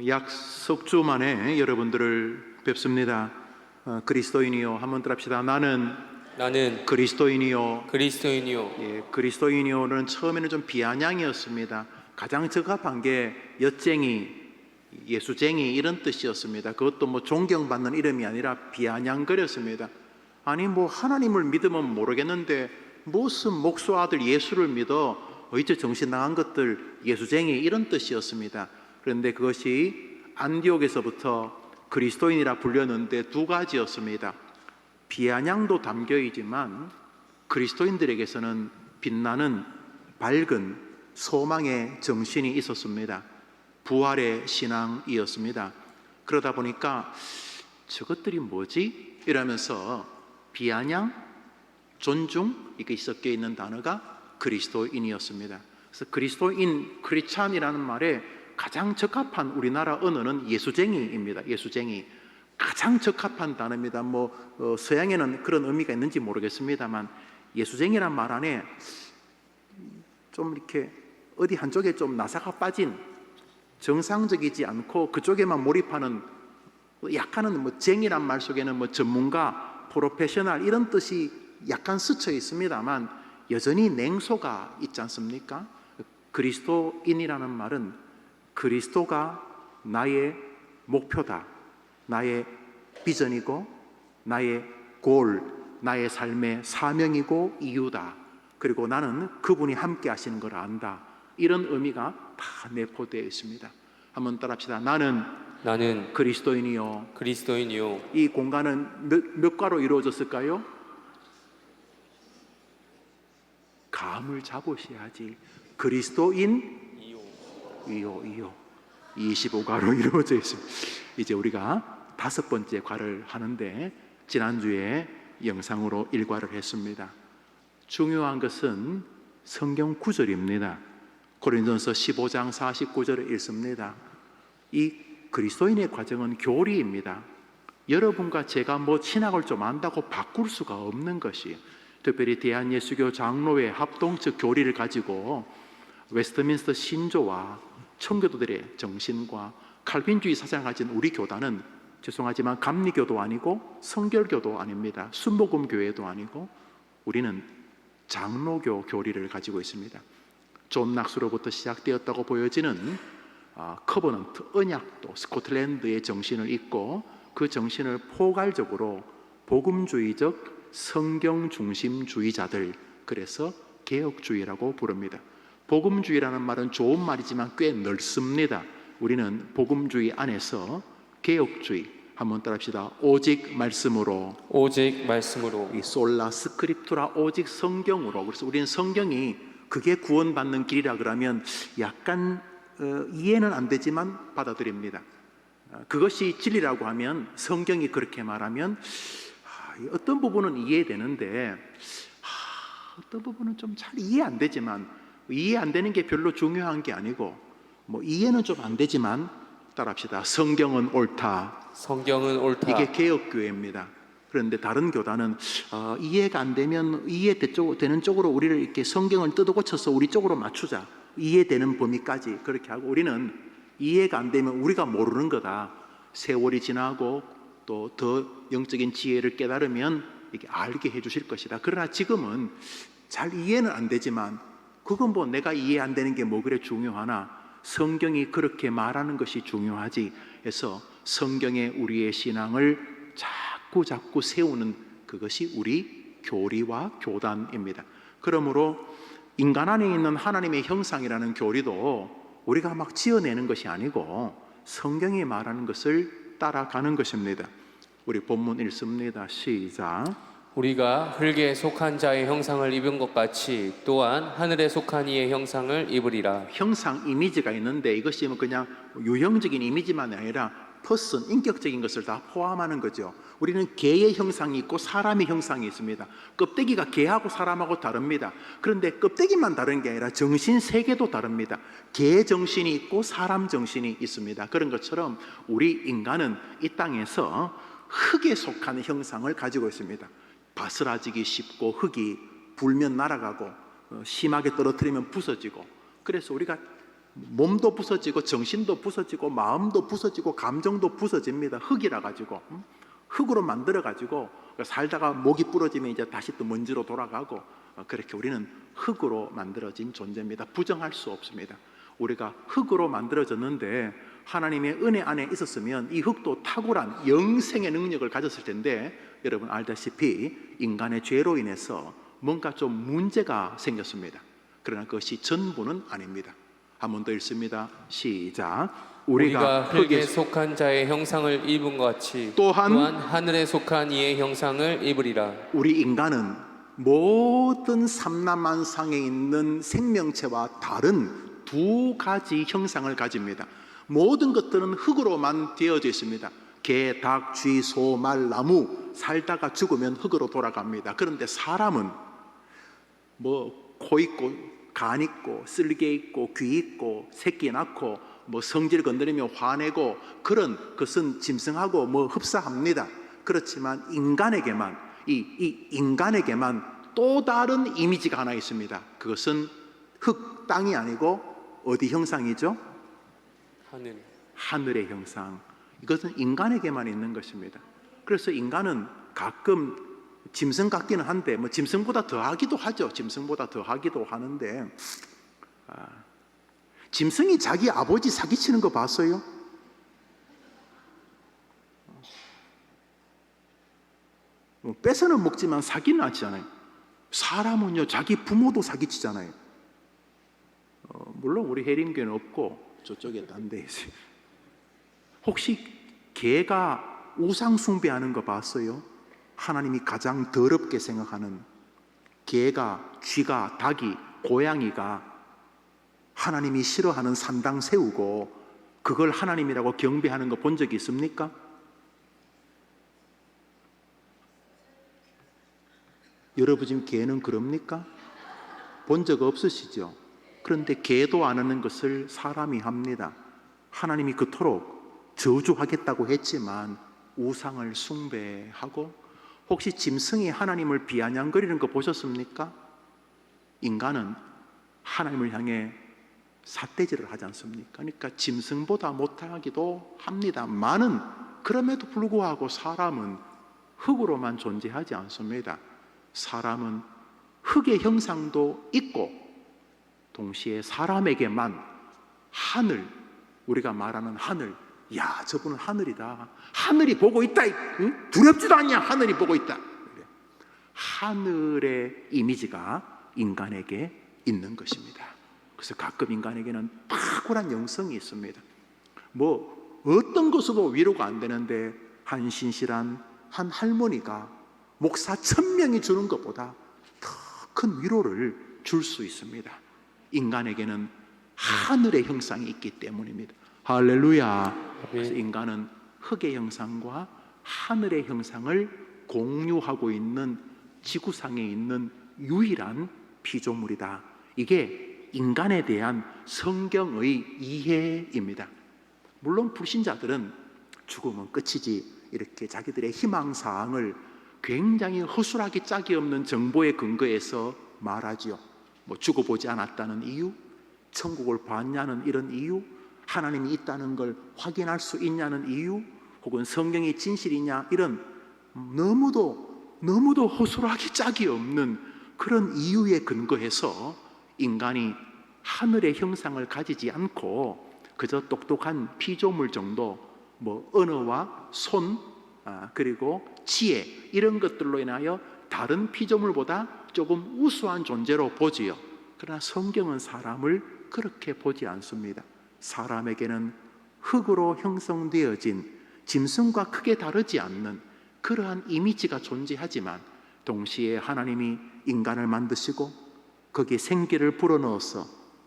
약 석 주 만에 여러분들을 뵙습니다. 그리스도인이요, 한번 따라합시다. 나는 그리스도인이요. 예, 그리스도인이요는 처음에는 좀 비아냥이었습니다. 가장 적합한 게 엿쟁이, 예수쟁이 이런 뜻이었습니다. 그것도 뭐 존경받는 이름이 아니라 비아냥거렸습니다. 아니 뭐 하나님을 믿으면 모르겠는데 무슨 목수 아들 예수를 믿어, 이제 정신 나간 것들, 예수쟁이 이런 뜻이었습니다. 그런데 그것이 안디옥에서부터 그리스도인이라 불렸는데 두 가지였습니다. 비아냥도 담겨있지만 그리스도인들에게서는 빛나는 밝은 소망의 정신이 있었습니다. 부활의 신앙이었습니다. 그러다 보니까 저것들이 뭐지? 이러면서 비아냥, 존중 이게 섞여 있는 단어가 그리스도인이었습니다. 그래서 그리스도인, 크리스찬이라는 말에 가장 적합한 우리나라 언어는 예수쟁이입니다. 예수쟁이 가장 적합한 단어입니다. 서양에는 그런 의미가 있는지 모르겠습니다만 예수쟁이란 말 안에 좀 이렇게 어디 한쪽에 좀 나사가 빠진, 정상적이지 않고 그쪽에만 몰입하는, 약간은 쟁이란 말 속에는 전문가, 프로페셔널 이런 뜻이 약간 스쳐 있습니다만 여전히 냉소가 있지 않습니까? 그리스도인이라는 말은 그리스도가 나의 목표다, 나의 비전이고 나의 골, 나의 삶의 사명이고 이유다. 그리고 나는 그분이 함께 하시는 걸 안다. 이런 의미가 다 내포되어 있습니다. 한번 따라합시다. 나는 그리스도인이요. 이 공간은 몇 과로 이루어졌을까요? 감을 잡으셔야지. 그리스도인 이요 25과로 이루어져 있습니다. 이제 우리가 5번째 과를 하는데 지난주에 영상으로 1과를 했습니다. 중요한 것은 성경 구절입니다. 고린도전서 15장 49절을 읽습니다. 이 그리스도인의 과정은 교리입니다. 여러분과 제가 신학을 좀 안다고 바꿀 수가 없는 것이에요. 특별히 대한예수교 장로회 합동적 교리를 가지고 웨스트민스터 신조와 청교도들의 정신과 칼빈주의 사상을 가진 우리 교단은 죄송하지만 감리교도 아니고 성결교도 아닙니다. 순복음교회도 아니고 우리는 장로교 교리를 가지고 있습니다. 존 낙스로부터 시작되었다고 보여지는 커버넌트, 언약도 스코틀랜드의 정신을 잇고 그 정신을 포괄적으로 복음주의적 성경중심주의자들, 그래서 개혁주의라고 부릅니다. 복음주의라는 말은 좋은 말이지만 꽤 넓습니다. 우리는 복음주의 안에서 개혁주의, 한번 따라합시다. 오직 말씀으로. 이 솔라 스크립투라, 오직 성경으로. 그래서 우리는 성경이 그게 구원받는 길이라 그러면 약간 이해는 안 되지만 받아들입니다. 그것이 진리라고 하면, 성경이 그렇게 말하면 어떤 부분은 이해되는데 어떤 부분은 좀 잘 이해 안 되지만, 이해 안 되는 게 별로 중요한 게 아니고 이해는 좀 안 되지만 따라합시다. 성경은 옳다. 이게 개혁교회입니다. 그런데 다른 교단은 이해가 안 되면 이해되는 쪽으로 우리를 이렇게 성경을 뜯어고쳐서 우리 쪽으로 맞추자. 이해되는 범위까지 그렇게 하고, 우리는 이해가 안 되면 우리가 모르는 거다. 세월이 지나고 또 더 영적인 지혜를 깨달으면 이렇게 알게 해주실 것이다. 그러나 지금은 잘 이해는 안 되지만 그건 내가 이해 안 되는 게 그래 중요하나, 성경이 그렇게 말하는 것이 중요하지 해서 성경에 우리의 신앙을 자꾸 세우는 그것이 우리 교리와 교단입니다. 그러므로 인간 안에 있는 하나님의 형상이라는 교리도 우리가 지어내는 것이 아니고 성경이 말하는 것을 따라가는 것입니다. 우리 본문 읽습니다. 시작. 우리가 흙에 속한 자의 형상을 입은 것 같이 또한 하늘에 속한 이의 형상을 입으리라. 형상 이미지가 있는데 이것이 그냥 유형적인 이미지만 아니라 퍼슨, 인격적인 것을 다 포함하는 거죠. 우리는 개의 형상이 있고 사람의 형상이 있습니다. 껍데기가 개하고 사람하고 다릅니다. 그런데 껍데기만 다른 게 아니라 정신 세계도 다릅니다. 개 정신이 있고 사람 정신이 있습니다. 그런 것처럼 우리 인간은 이 땅에서 흙에 속한 형상을 가지고 있습니다. 바스라지기 쉽고 흙이 불면 날아가고 심하게 떨어뜨리면 부서지고, 그래서 우리가 몸도 부서지고 정신도 부서지고 마음도 부서지고 감정도 부서집니다. 흙이라 가지고 흙으로 만들어 가지고 살다가 목이 부러지면 이제 다시 또 먼지로 돌아가고 그렇게 우리는 흙으로 만들어진 존재입니다. 부정할 수 없습니다. 우리가 흙으로 만들어졌는데 하나님의 은혜 안에 있었으면 이 흙도 탁월한 영생의 능력을 가졌을 텐데 여러분 알다시피 인간의 죄로 인해서 뭔가 좀 문제가 생겼습니다. 그러나 그것이 전부는 아닙니다. 한 번 더 읽습니다. 시작. 우리가 흙에 속한 자의 형상을 입은 것 같이 또한 하늘에 속한 이의 형상을 입으리라. 우리 인간은 모든 삼라만상에 있는 생명체와 다른 두 가지 형상을 가집니다. 모든 것들은 흙으로만 되어져 있습니다. 개, 닭, 쥐, 소, 말, 나무 살다가 죽으면 흙으로 돌아갑니다. 그런데 사람은 코 있고 간 있고 쓸개 있고 귀 있고 새끼 낳고 성질 건드리면 화내고 그런 것은 짐승하고 흡사합니다. 그렇지만 인간에게만 이 인간에게만 또 다른 이미지가 하나 있습니다. 그것은 흙, 땅이 아니고 어디 형상이죠? 하늘의 형상. 이것은 인간에게만 있는 것입니다. 그래서 인간은 가끔 짐승 같기는 한데 짐승보다 더하기도 하죠. 짐승보다 더하기도 하는데 짐승이 자기 아버지 사기치는 거 봤어요? 뺏어는 먹지만 사기는 하잖아요. 사람은요 자기 부모도 사기치잖아요. 물론 우리 해림교는 없고 저쪽에 딴 데 있어요. 혹시 개가 우상 숭배하는 거 봤어요? 하나님이 가장 더럽게 생각하는 개가, 쥐가, 닭이, 고양이가 하나님이 싫어하는 산당 세우고 그걸 하나님이라고 경배하는 거 본 적이 있습니까? 여러분 지금 개는 그럽니까? 본 적 없으시죠? 그런데 개도 안 하는 것을 사람이 합니다. 하나님이 그토록 저주하겠다고 했지만 우상을 숭배하고 혹시 짐승이 하나님을 비아냥거리는 거 보셨습니까? 인간은 하나님을 향해 삿대질을 하지 않습니까? 그러니까 짐승보다 못하기도 합니다만은 그럼에도 불구하고 사람은 흙으로만 존재하지 않습니다. 사람은 흙의 형상도 있고 동시에 사람에게만 하늘, 우리가 말하는 하늘, 야 저분은 하늘이다, 하늘이 보고 있다, 응? 두렵지도 않냐, 하늘이 보고 있다. 하늘의 이미지가 인간에게 있는 것입니다. 그래서 가끔 인간에게는 탁월한 영성이 있습니다. 어떤 것으로 위로가 안 되는데 한 신실한 한 할머니가 목사 1000명이 주는 것보다 더 큰 위로를 줄 수 있습니다. 인간에게는 하늘의 형상이 있기 때문입니다. 할렐루야. 그래서 인간은 흙의 형상과 하늘의 형상을 공유하고 있는 지구상에 있는 유일한 피조물이다. 이게 인간에 대한 성경의 이해입니다. 물론 불신자들은 죽으면 끝이지 이렇게 자기들의 희망사항을 굉장히 허술하게 짝이 없는 정보에 근거해서 말하지요. 죽어보지 않았다는 이유, 천국을 봤냐는 이런 이유, 하나님이 있다는 걸 확인할 수 있냐는 이유, 혹은 성경이 진실이냐, 이런 너무도 허술하게 짝이 없는 그런 이유에 근거해서 인간이 하늘의 형상을 가지지 않고 그저 똑똑한 피조물 정도, 언어와 손, 그리고 지혜, 이런 것들로 인하여 다른 피조물보다 조금 우수한 존재로 보지요. 그러나 성경은 사람을 그렇게 보지 않습니다. 사람에게는 흙으로 형성되어진 짐승과 크게 다르지 않는 그러한 이미지가 존재하지만 동시에 하나님이 인간을 만드시고 거기에 생기를 불어넣어서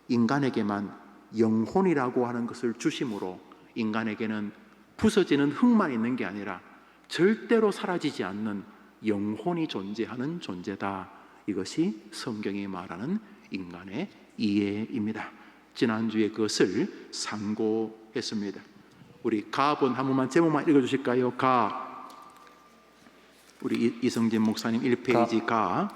인간에게만 영혼이라고 하는 것을 주심으로 인간에게는 부서지는 흙만 있는 게 아니라 절대로 사라지지 않는 영혼이 존재하는 존재다. 이것이 성경이 말하는 인간의 이해입니다. 지난주에 그것을 상고했습니다. 우리 갑은 한 번만 제목만 읽어주실까요? 갑. 우리 이성진 목사님 1페이지 가.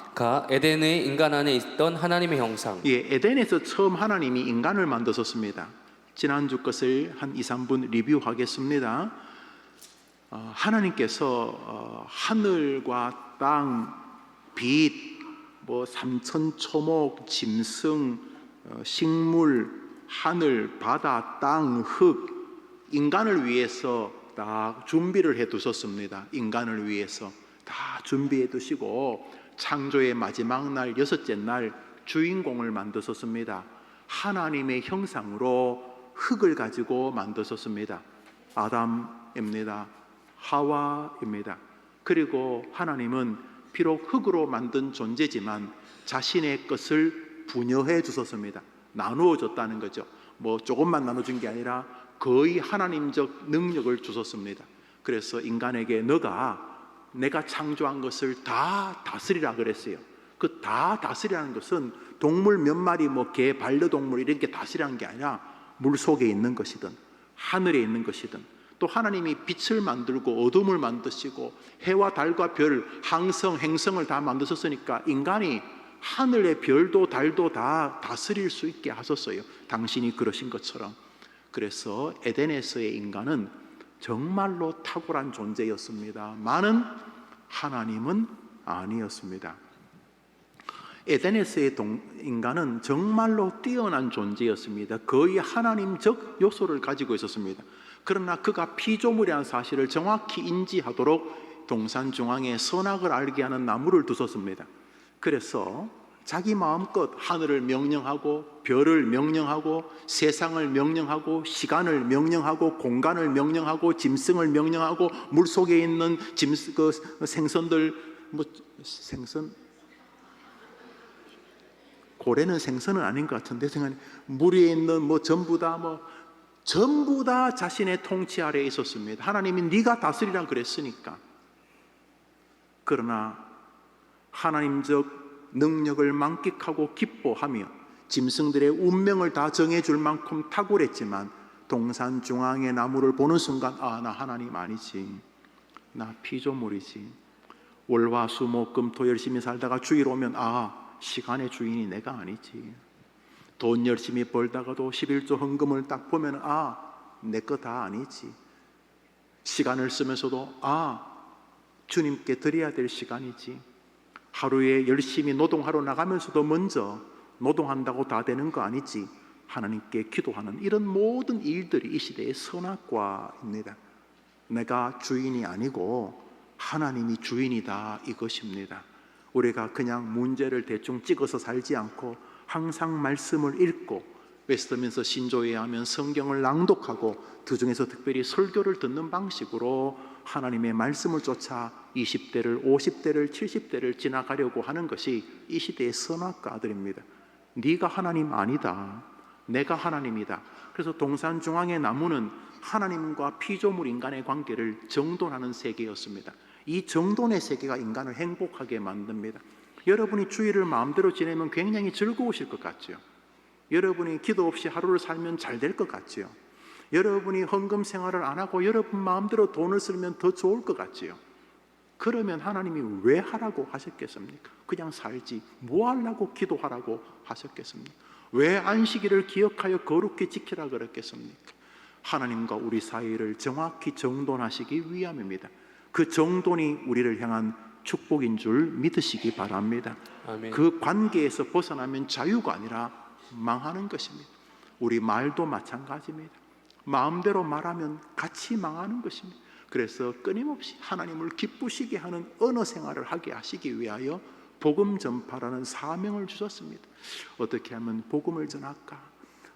에덴의 인간 안에 있던 하나님의 형상. 예, 에덴에서 처음 하나님이 인간을 만드셨습니다. 지난주 것을 한 2, 3분 리뷰하겠습니다. 하나님께서 하늘과 땅, 빛, 뭐 삼천 초목, 짐승, 식물, 하늘, 바다, 땅, 흙, 인간을 위해서 다 준비를 해 두셨습니다. 인간을 위해서 다 준비해 두시고 창조의 마지막 날, 여섯째 날 주인공을 만드셨습니다. 하나님의 형상으로 흙을 가지고 만드셨습니다. 아담입니다. 하와입니다. 그리고 하나님은 비록 흙으로 만든 존재지만 자신의 것을 분여해 주셨습니다. 나누어 줬다는 거죠. 뭐 조금만 나눠준 게 아니라 거의 하나님적 능력을 주셨습니다. 그래서 인간에게 내가 창조한 것을 다 다스리라 그랬어요. 그 다 다스리라는 것은 동물 몇 마리, 뭐 개, 반려동물 이런 게 다스리라는 게 아니라 물 속에 있는 것이든 하늘에 있는 것이든, 또 하나님이 빛을 만들고 어둠을 만드시고 해와 달과 별, 항성, 행성을 다 만드셨으니까 인간이 하늘의 별도 달도 다 다스릴 수 있게 하셨어요. 당신이 그러신 것처럼. 그래서 에덴에서의 인간은 정말로 탁월한 존재였습니다. 많은 하나님은 아니었습니다. 에덴에서의 인간은 정말로 뛰어난 존재였습니다. 거의 하나님적 요소를 가지고 있었습니다. 그러나 그가 피조물이라는 사실을 정확히 인지하도록 동산 중앙에 선악을 알게 하는 나무를 두셨습니다. 그래서 자기 마음껏 하늘을 명령하고 별을 명령하고 세상을 명령하고 시간을 명령하고 공간을 명령하고 짐승을 명령하고 물속에 있는 생선들, 고래는 생선은 아닌 것 같은데 물 위에 있는 전부 다 자신의 통치 아래에 있었습니다. 하나님이 네가 다스리라 그랬으니까. 그러나 하나님적 능력을 만끽하고 기뻐하며 짐승들의 운명을 다 정해줄 만큼 탁월했지만 동산 중앙의 나무를 보는 순간 나 하나님 아니지, 나 피조물이지. 월화수목금토 열심히 살다가 주일 오면 시간의 주인이 내가 아니지. 돈 열심히 벌다가도 11조 헌금을 딱 보면 내 거 다 아니지. 시간을 쓰면서도 주님께 드려야 될 시간이지. 하루에 열심히 노동하러 나가면서도 먼저 노동한다고 다 되는 거 아니지. 하나님께 기도하는 이런 모든 일들이 이 시대의 선악과입니다. 내가 주인이 아니고 하나님이 주인이다, 이것입니다. 우리가 그냥 문제를 대충 찍어서 살지 않고 항상 말씀을 읽고 웨스트민스터 신조회에 하면 성경을 낭독하고 그 중에서 특별히 설교를 듣는 방식으로 하나님의 말씀을 쫓아 20대를 50대를 70대를 지나가려고 하는 것이 이 시대의 선악과들입니다. 네가 하나님 아니다, 내가 하나님이다. 그래서 동산 중앙의 나무는 하나님과 피조물 인간의 관계를 정돈하는 세계였습니다. 이 정돈의 세계가 인간을 행복하게 만듭니다. 여러분이 주일을 마음대로 지내면 굉장히 즐거우실 것 같죠. 여러분이 기도 없이 하루를 살면 잘 될 것 같죠. 여러분이 헌금 생활을 안 하고 여러분 마음대로 돈을 쓰면 더 좋을 것 같죠. 그러면 하나님이 왜 하라고 하셨겠습니까? 그냥 살지 뭐 하려고 기도하라고 하셨겠습니까? 왜 안식일을 기억하여 거룩히 지키라 그랬겠습니까? 하나님과 우리 사이를 정확히 정돈하시기 위함입니다. 그 정돈이 우리를 향한 축복인 줄 믿으시기 바랍니다. 아멘. 그 관계에서 벗어나면 자유가 아니라 망하는 것입니다. 우리 말도 마찬가지입니다. 마음대로 말하면 같이 망하는 것입니다. 그래서 끊임없이 하나님을 기쁘시게 하는 언어 생활을 하게 하시기 위하여 복음 전파라는 사명을 주셨습니다. 어떻게 하면 복음을 전할까?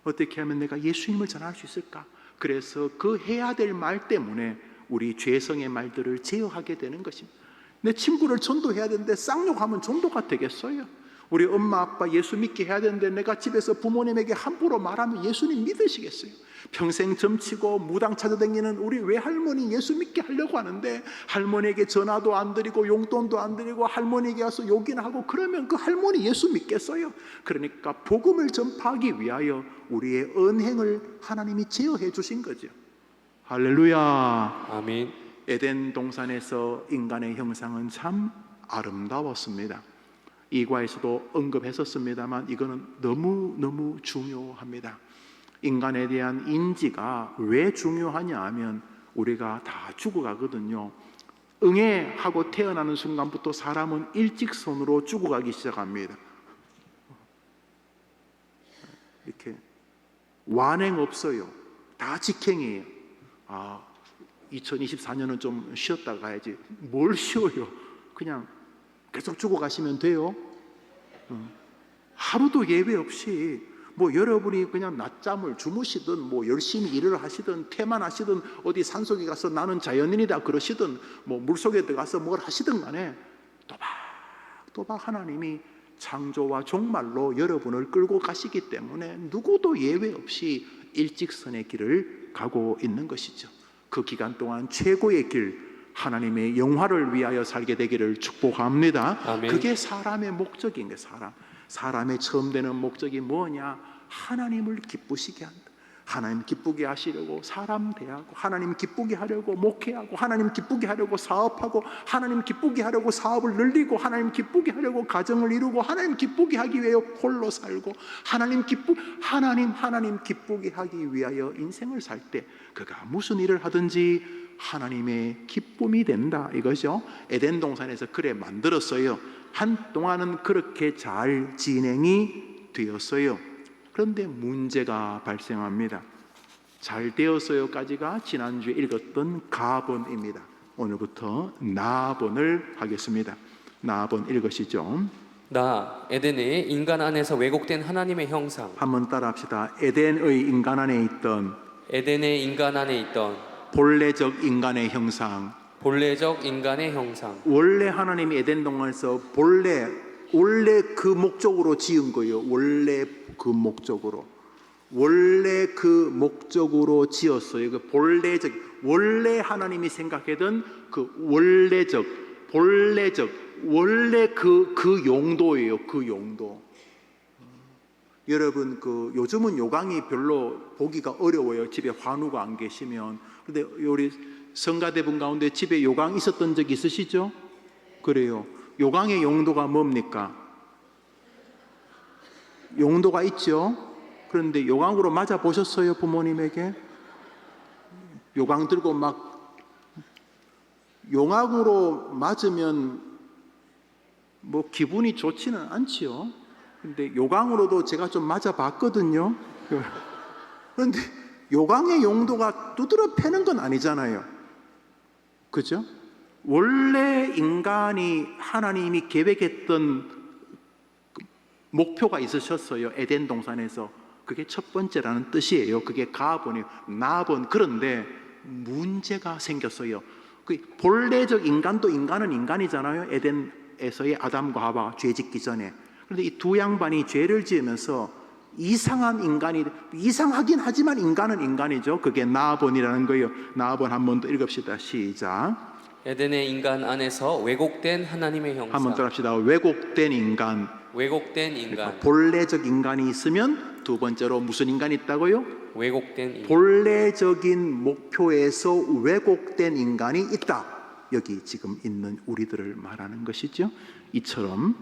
어떻게 하면 내가 예수님을 전할 수 있을까? 그래서 그 해야 될 말 때문에 우리 죄성의 말들을 제어하게 되는 것입니다. 내 친구를 전도해야 되는데 쌍욕하면 전도가 되겠어요? 우리 엄마 아빠 예수 믿게 해야 되는데 내가 집에서 부모님에게 함부로 말하면 예수님 믿으시겠어요? 평생 점치고 무당 찾아다니는 우리 외할머니 예수 믿게 하려고 하는데 할머니에게 전화도 안 드리고 용돈도 안 드리고 할머니에게 와서 욕이나 하고 그러면 그 할머니 예수 믿겠어요? 그러니까 복음을 전파하기 위하여 우리의 언행을 하나님이 제어해 주신 거죠. 할렐루야. 아멘. 에덴 동산에서 인간의 형상은 참 아름다웠습니다. 이과에서도 언급했었습니다만 이거는 너무너무 중요합니다. 인간에 대한 인지가 왜 중요하냐 하면 우리가 다 죽어가거든요. 응애 하고 태어나는 순간부터 사람은 일직선으로 죽어가기 시작합니다. 이렇게 완행 없어요. 다 직행이에요. 2024년은 좀 쉬었다 가야지. 뭘 쉬어요? 그냥 계속 죽어가시면 돼요. 하루도 예외 없이 뭐 여러분이 그냥 낮잠을 주무시든 뭐 열심히 일을 하시든 태만하시든 어디 산속에 가서 나는 자연인이다 그러시든 뭐 물속에 들어가서 뭘 하시든 간에 또박 하나님이 창조와 종말로 여러분을 끌고 가시기 때문에 누구도 예외 없이 일직선의 길을 가고 있는 것이죠. 그 기간 동안 최고의 길, 하나님의 영화를 위하여 살게 되기를 축복합니다. 아멘. 그게 사람의 목적인 거예요. 사람의 처음 되는 목적이 뭐냐? 하나님을 기쁘시게 한다. 하나님 기쁘게 하시려고 사람 대하고, 하나님 기쁘게 하려고 목회하고, 하나님 기쁘게 하려고 사업하고, 하나님 기쁘게 하려고 사업을 늘리고, 하나님 기쁘게 하려고 가정을 이루고, 하나님 기쁘게 하기 위하여 홀로 살고, 하나님 기쁘게 하기 위하여 인생을 살 때 그가 무슨 일을 하든지 하나님의 기쁨이 된다 이거죠. 에덴 동산에서 그래 만들었어요. 한동안은 그렇게 잘 진행이 되었어요. 그런데 문제가 발생합니다. 잘 되었어요까지가 지난주에 읽었던 가본입니다. 오늘부터 나본을 하겠습니다. 나본 읽으시죠. 나 에덴의 인간 안에서 왜곡된 하나님의 형상. 한번 따라합시다. 에덴의 인간 안에 있던 에덴의 인간 안에 있던 본래적 인간의 형상. 본래적 인간의 형상. 원래 하나님이 에덴 동산에서 원래 그 목적으로 지은 거예요. 원래 그 목적으로 지었어요. 그 본래적, 원래 하나님이 생각했던 그 원래 그 용도예요. 그 용도. 여러분 요즘은 요강이 별로 보기가 어려워요. 집에 환우가 안 계시면. 근데 우리 성가대분 가운데 집에 요강 있었던 적 있으시죠? 그래요. 요강의 용도가 뭡니까? 용도가 있죠. 그런데 요강으로 맞아 보셨어요? 부모님에게? 요강 들고 막 용왕으로 맞으면 뭐 기분이 좋지는 않지요. 근데 요강으로도 제가 좀 맞아 봤거든요. 그런데 요강의 용도가 두드러 패는 건 아니잖아요. 그죠? 원래 인간이 하나님이 계획했던 목표가 있으셨어요. 에덴 동산에서. 그게 첫 번째라는 뜻이에요. 그게 가본이에요. 나본. 그런데 문제가 생겼어요. 그 본래적 인간도 인간은 인간이잖아요. 에덴에서의 아담과 하와 죄 짓기 전에. 그런데 이 두 양반이 죄를 지으면서 이상한 인간이, 이상하긴 하지만 인간은 인간이죠. 그게 나본이라는 거예요. 나본 한 번 더 읽읍시다. 시작. 에덴의 인간 안에서 왜곡된 하나님의 형상. 한번 더 합시다. 왜곡된 인간. 왜곡된 인간. 그러니까 본래적 인간이 있으면 두 번째로 무슨 인간이 있다고요? 왜곡된 인간. 본래적인 목표에서 왜곡된 인간이 있다. 여기 지금 있는 우리들을 말하는 것이죠. 이처럼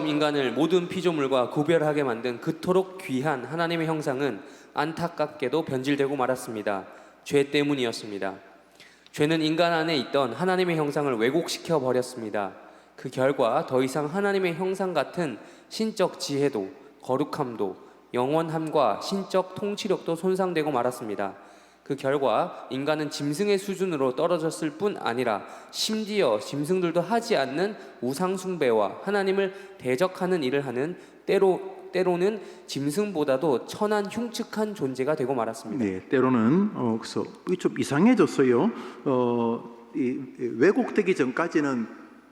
인간을 모든 피조물과 구별하게 만든 그토록 귀한 하나님의 형상은 안타깝게도 변질되고 말았습니다. 죄 때문이었습니다. 죄는 인간 안에 있던 하나님의 형상을 왜곡시켜 버렸습니다. 그 결과 더 이상 하나님의 형상 같은 신적 지혜도, 거룩함도, 영원함과 신적 통치력도 손상되고 말았습니다. 그 결과 인간은 짐승의 수준으로 떨어졌을 뿐 아니라 심지어 짐승들도 하지 않는 우상 숭배와 하나님을 대적하는 일을 하는 때로는 짐승보다도 천한 흉측한 존재가 되고 말았습니다. 네, 때로는 그래서 좀 이상해졌어요. 이 왜곡되기 전까지는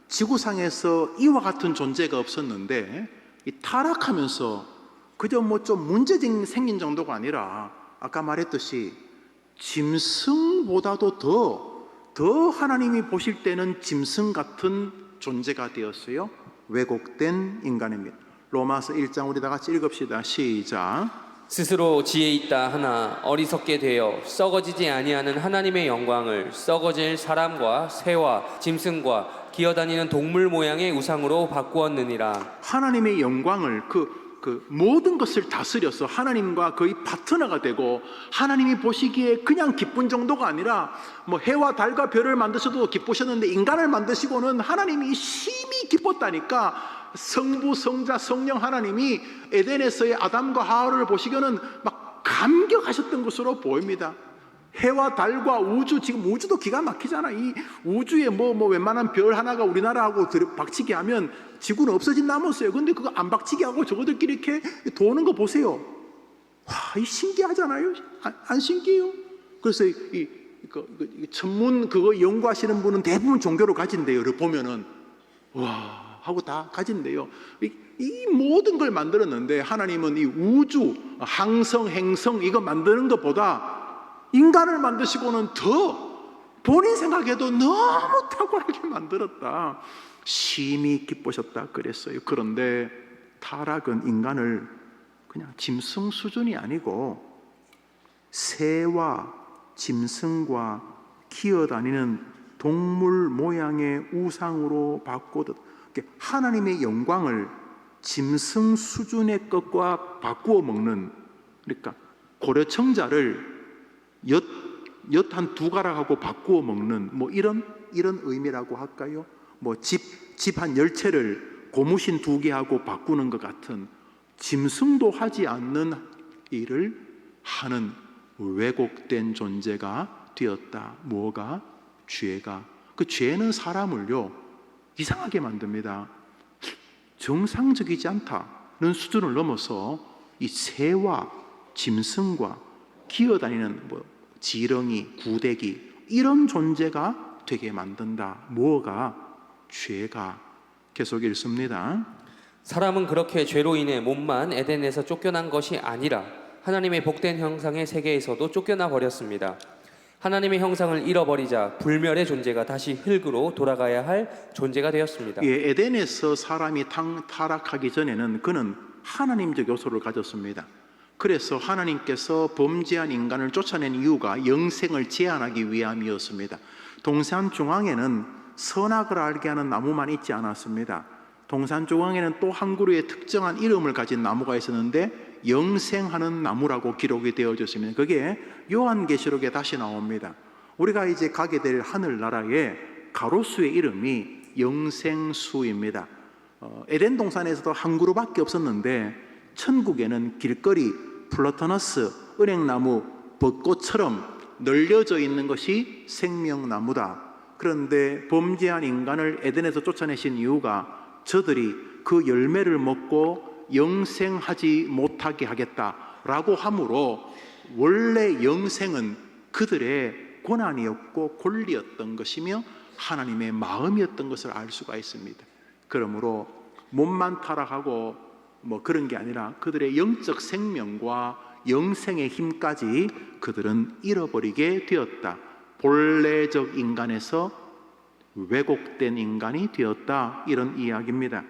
지구상에서 이와 같은 존재가 없었는데 이 타락하면서 그저 뭐 좀 문제가 생긴 정도가 아니라 아까 말했듯이 짐승보다도 더 하나님이 보실 때는 짐승 같은 존재가 되었어요. 왜곡된 인간입니다. 로마서 1장 우리 다 같이 읽읍시다. 시작. 스스로 지혜 있다 하나 어리석게 되어 썩어지지 아니하는 하나님의 영광을 썩어질 사람과 새와 짐승과 기어다니는 동물 모양의 우상으로 바꾸었느니라. 하나님의 영광을 그 모든 것을 다스려서 하나님과 거의 파트너가 되고, 하나님이 보시기에 그냥 기쁜 정도가 아니라 뭐 해와 달과 별을 만드셔도 기쁘셨는데 인간을 만드시고는 하나님이 심히 기뻤다니까. 성부, 성자, 성령 하나님이 에덴에서의 아담과 하와를 보시기에는 막 감격하셨던 것으로 보입니다. 해와 달과 우주, 지금 우주도 기가 막히잖아. 이 우주에 뭐 웬만한 별 하나가 우리나라하고 박치기 하면 지구는 없어진다면서요. 근데 그거 안 박치기 하고 저거들끼리 이렇게 도는 거 보세요. 와, 이 신기하잖아요. 안 신기해요? 그래서 이 천문 그거 연구하시는 분은 대부분 종교로 가진대요. 보면은 와 하고 다 가진대요. 이 모든 걸 만들었는데 하나님은 이 우주, 항성, 행성 이거 만드는 것보다 인간을 만드시고는 더 본인 생각에도 너무 탁월하게 만들었다. 심히 기쁘셨다 그랬어요. 그런데 타락은 인간을 그냥 짐승 수준이 아니고 새와 짐승과 기어다니는 동물 모양의 우상으로 바꾸듯 하나님의 영광을 짐승 수준의 것과 바꾸어 먹는, 그러니까 고려청자를 엿 한 두 가락하고 바꾸어 먹는 뭐 이런 의미라고 할까요? 뭐 집 한 10채를 고무신 2개하고 바꾸는 것 같은 짐승도 하지 않는 일을 하는 왜곡된 존재가 되었다. 뭐가? 죄가. 그 죄는 사람을요 이상하게 만듭니다. 정상적이지 않다는 수준을 넘어서 이 새와 짐승과 기어다니는 뭐 지렁이, 구데기 이런 존재가 되게 만든다. 뭐가? 죄가. 계속 읽습니다. 사람은 그렇게 죄로 인해 몸만 에덴에서 쫓겨난 것이 아니라 하나님의 복된 형상의 세계에서도 쫓겨나 버렸습니다. 하나님의 형상을 잃어버리자 불멸의 존재가 다시 흙으로 돌아가야 할 존재가 되었습니다. 예, 에덴에서 사람이 타락하기 전에는 그는 하나님적 요소를 가졌습니다. 그래서 하나님께서 범죄한 인간을 쫓아낸 이유가 영생을 제한하기 위함이었습니다. 동산 중앙에는 선악을 알게 하는 나무만 있지 않았습니다. 동산 중앙에는 또 한 그루의 특정한 이름을 가진 나무가 있었는데 영생하는 나무라고 기록이 되어졌습니다. 그게 요한계시록에 다시 나옵니다. 우리가 이제 가게 될 하늘나라의 가로수의 이름이 영생수입니다. 에덴 동산에서도 한 그루밖에 없었는데 천국에는 길거리 플라타너스, 은행나무, 벚꽃처럼 널려져 있는 것이 생명나무다. 그런데 범죄한 인간을 에덴에서 쫓아내신 이유가 저들이 그 열매를 먹고 영생하지 못하게 하겠다라고 하므로 원래 영생은 그들의 고난이었고 권리였던 것이며 하나님의 마음이었던 것을 알 수가 있습니다. 그러므로 몸만 타락하고 뭐 그런 게 아니라 그들의 영적 생명과 영생의 힘까지 그들은 잃어버리게 되었다. 본래적 인간에서 왜곡된 인간이 되었다. 이런 이야기입니다.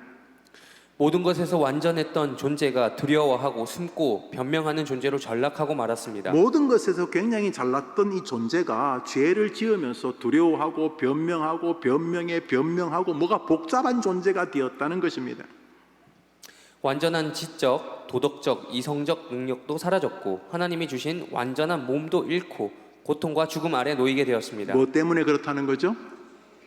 모든 것에서 완전했던 존재가 두려워하고 숨고 변명하는 존재로 전락하고 말았습니다. 모든 것에서 굉장히 잘났던 이 존재가 죄를 지으면서 두려워하고 변명하고 변명에 변명하고 뭐가 복잡한 존재가 되었다는 것입니다. 완전한 지적, 도덕적, 이성적 능력도 사라졌고 하나님이 주신 완전한 몸도 잃고 고통과 죽음 아래 놓이게 되었습니다. 뭐 때문에 그렇다는 거죠?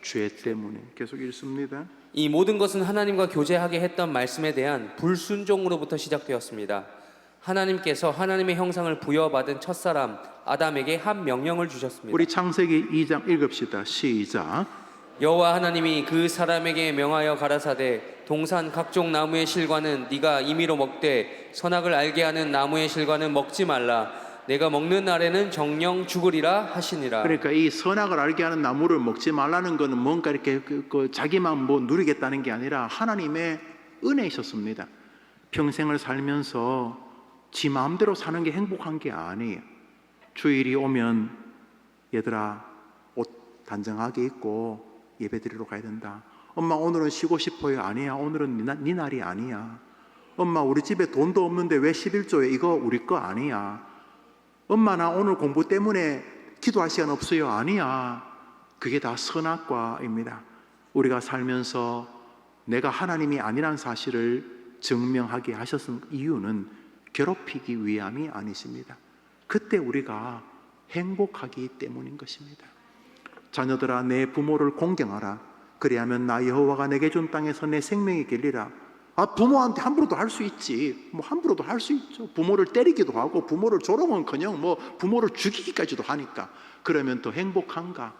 죄 때문에. 계속 읽습니다. 이 모든 것은 하나님과 교제하게 했던 말씀에 대한 불순종으로부터 시작되었습니다. 하나님께서 하나님의 형상을 부여받은 첫사람 아담에게 한 명령을 주셨습니다. 우리 창세기 2장 읽읍시다. 시작. 여호와 하나님이 그 사람에게 명하여 가라사대 동산 각종 나무의 실과는 네가 임의로 먹되 선악을 알게 하는 나무의 실과는 먹지 말라. 내가 먹는 날에는 정령 죽으리라 하시니라. 그러니까 이 선악을 알게 하는 나무를 먹지 말라는 것은 뭔가 이렇게 자기만 뭐 누리겠다는 게 아니라 하나님의 은혜이셨습니다. 평생을 살면서 지 마음대로 사는 게 행복한 게 아니에요. 주일이 오면 얘들아 옷 단정하게 입고 예배 드리러 가야 된다. 엄마 오늘은 쉬고 싶어요. 아니야, 오늘은 네 날이 아니야. 엄마 우리 집에 돈도 없는데 왜 11조에 이거 우리 거 아니야. 엄마 나 오늘 공부 때문에 기도할 시간 없어요. 아니야. 그게 다 선악과입니다. 우리가 살면서 내가 하나님이 아니란 사실을 증명하게 하셨은 이유는 괴롭히기 위함이 아니십니다. 그때 우리가 행복하기 때문인 것입니다. 자녀들아 내 부모를 공경하라. 그리하면 나 여호와가 내게 준 땅에서 내 생명이 길리라. 부모한테 함부로도 할 수 있지. 함부로도 할 수 있죠. 부모를 때리기도 하고 부모를 조롱은커녕 부모를 죽이기까지도 하니까. 그러면 더 행복한가?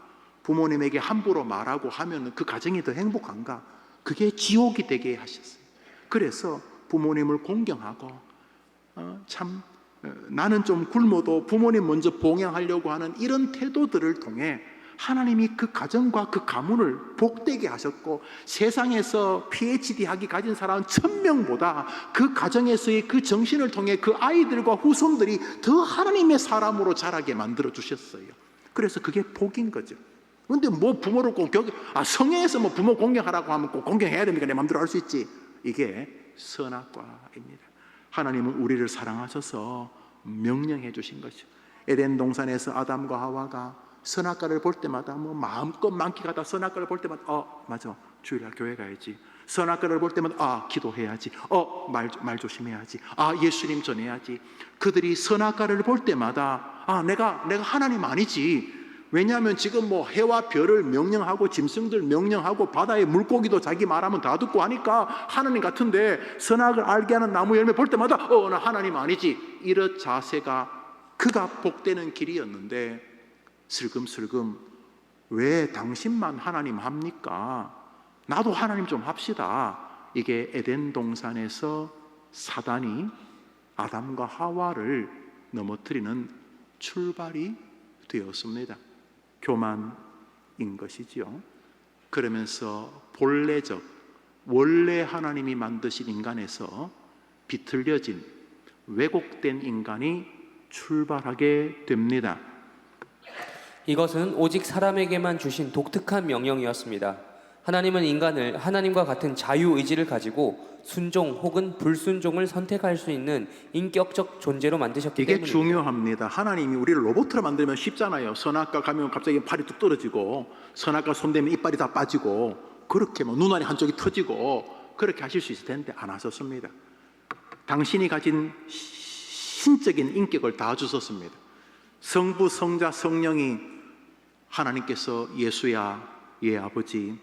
부모님에게 함부로 말하고 하면 그 가정이 더 행복한가? 그게 지옥이 되게 하셨어요. 그래서 부모님을 공경하고 나는 좀 굶어도 부모님 먼저 봉양하려고 하는 이런 태도들을 통해 하나님이 그 가정과 그 가문을 복되게 하셨고, 세상에서 PhD 학위 가진 사람 1000명보다 그 가정에서의 그 정신을 통해 그 아이들과 후손들이 더 하나님의 사람으로 자라게 만들어 주셨어요. 그래서 그게 복인 거죠. 그런데 부모를 꼭 성경에서 부모 공경하라고 하면 꼭 공경해야 됩니까? 내 마음대로 할 수 있지. 이게 선악과입니다. 하나님은 우리를 사랑하셔서 명령해 주신 것이죠. 에덴 동산에서 아담과 하와가 선악과를 볼 때마다 마음껏 만끽하다 선악과를 볼 때마다 맞아, 주일날 교회 가야지. 선악과를 볼 때마다 기도해야지. 말 조심해야지. 예수님 전해야지. 그들이 선악과를 볼 때마다 내가 하나님 아니지. 왜냐하면 지금 해와 별을 명령하고 짐승들 명령하고 바다의 물고기도 자기 말하면 다 듣고 하니까 하나님 같은데, 선악을 알게 하는 나무 열매 볼 때마다 나 하나님 아니지. 이런 자세가 그가 복되는 길이었는데, 슬금슬금 왜 당신만 하나님 합니까? 나도 하나님 좀 합시다. 이게 에덴 동산에서 사단이 아담과 하와를 넘어뜨리는 출발이 되었습니다. 교만인 것이지요. 그러면서 본래적 원래 하나님이 만드신 인간에서 비틀려진 왜곡된 인간이 출발하게 됩니다. 이것은 오직 사람에게만 주신 독특한 명령이었습니다. 하나님은 인간을 하나님과 같은 자유의지를 가지고 순종 혹은 불순종을 선택할 수 있는 인격적 존재로 만드셨기 이게 때문입니다. 중요합니다. 하나님이 우리를 로봇으로 만들면 쉽잖아요. 선악과 가면 갑자기 팔이 뚝 떨어지고, 선악과 손대면 이빨이 다 빠지고, 그렇게 눈알이 한쪽이 터지고 그렇게 하실 수 있을 텐데 안 하셨습니다. 당신이 가진 신적인 인격을 다 주셨습니다. 성부, 성자, 성령이 하나님께서 예수야, 예 아버지,